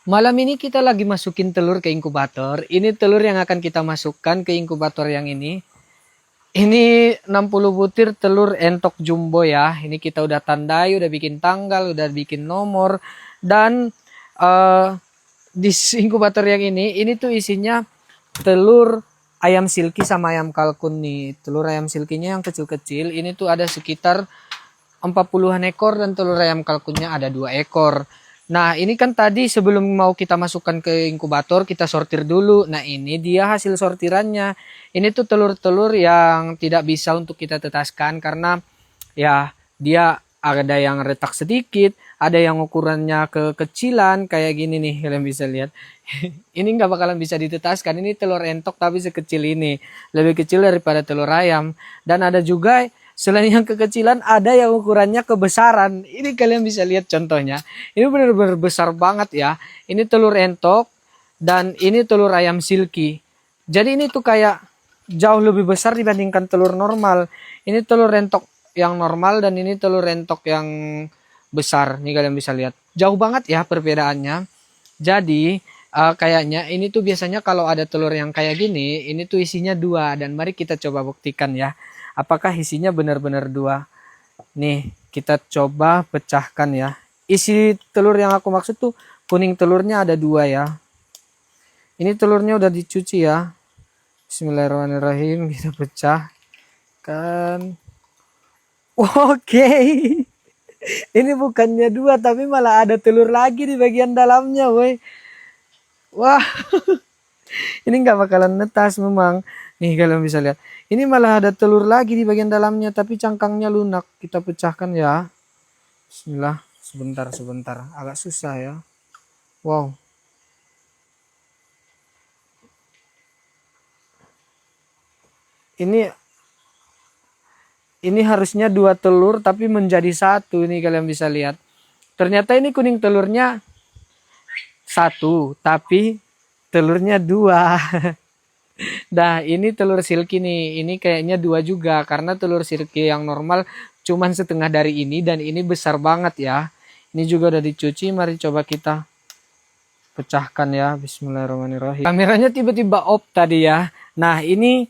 Malam ini kita lagi masukin telur ke inkubator. Ini telur yang akan kita masukkan ke inkubator yang ini. Ini 60 butir telur entok jumbo ya. Ini kita udah tandai, udah bikin tanggal, udah bikin nomor. Dan di inkubator yang ini tuh isinya telur ayam silki sama ayam kalkun nih. Telur ayam silkinya yang kecil-kecil. Ini tuh ada sekitar 40-an ekor dan telur ayam kalkunnya ada 2 ekor. Nah, ini kan tadi sebelum mau kita masukkan ke inkubator, kita sortir dulu. Nah, ini dia hasil sortirannya. Ini tuh telur-telur yang tidak bisa untuk kita tetaskan karena ya dia ada yang retak sedikit, ada yang ukurannya kekecilan kayak gini nih, kalian bisa lihat. Ini nggak bakalan bisa ditetaskan. Ini telur entok tapi sekecil ini, lebih kecil daripada telur ayam. Dan ada juga selain yang kekecilan, ada yang ukurannya kebesaran. Ini kalian bisa lihat contohnya. Ini benar-benar besar banget ya. Ini telur entok dan ini telur ayam silky. Jadi ini tuh kayak jauh lebih besar dibandingkan telur normal. Ini telur entok yang normal dan ini telur entok yang besar. Nih kalian bisa lihat. Jauh banget ya perbedaannya. Jadi kayaknya ini tuh biasanya kalau ada telur yang kayak gini, ini tuh isinya 2. Dan mari kita coba buktikan ya. Apakah isinya benar-benar 2? Nih, kita coba pecahkan ya. Isi telur yang aku maksud tuh kuning telurnya ada 2 ya. Ini telurnya udah dicuci ya. Bismillahirrahmanirrahim, kita pecahkan. Oke. Ini bukannya 2 tapi malah ada telur lagi di bagian dalamnya, woi. Wah, ini nggak bakalan netas memang. Nih kalian bisa lihat. Ini malah ada telur lagi di bagian dalamnya, tapi cangkangnya lunak. Kita pecahkan ya. Bismillah. Sebentar. Agak susah ya. Wow. Ini harusnya 2 telur, tapi menjadi 1. Ini kalian bisa lihat. Ternyata ini kuning telurnya 1, tapi telurnya 2. Nah, ini telur silky nih. Ini kayaknya 2 juga karena telur silky yang normal cuman setengah dari ini dan ini besar banget ya. Ini juga udah dicuci. Mari coba kita pecahkan ya. Bismillahirrahmanirrahim. Kameranya tiba-tiba off tadi ya. Nah, ini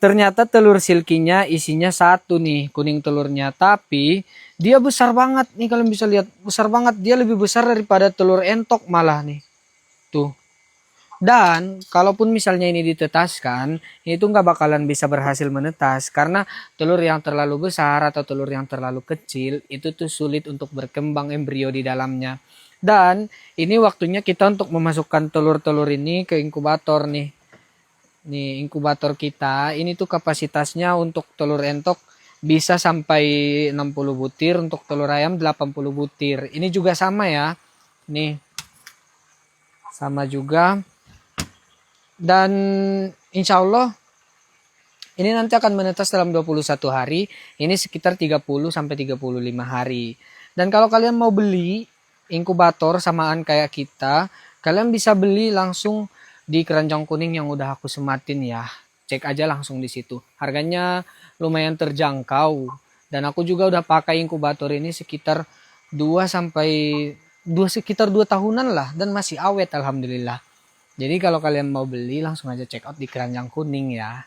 ternyata telur silkinya isinya 1 nih, kuning telurnya. Tapi dia besar banget nih, kalian bisa lihat. Besar banget. Dia lebih besar daripada telur entok malah nih. Tuh. Dan kalaupun misalnya ini ditetaskan, ini tuh nggak bakalan bisa berhasil menetas karena telur yang terlalu besar atau telur yang terlalu kecil itu tuh sulit untuk berkembang embrio di dalamnya. Dan ini waktunya kita untuk memasukkan telur-telur ini ke inkubator nih. Nih inkubator kita, ini tuh kapasitasnya untuk telur entok bisa sampai 60 butir, untuk telur ayam 80 butir. Ini juga sama ya. Nih. Sama juga. Dan insya Allah ini nanti akan menetas dalam 21 hari. Ini sekitar 30 sampai 35 hari. Dan kalau kalian mau beli inkubator samaan kayak kita, kalian bisa beli langsung di keranjang kuning yang udah aku sematin ya. Cek aja langsung di situ. Harganya lumayan terjangkau. Dan aku juga udah pakai inkubator ini sekitar 2 sampai 2 tahunan lah dan masih awet alhamdulillah. Jadi kalau kalian mau beli langsung aja check out di keranjang kuning ya.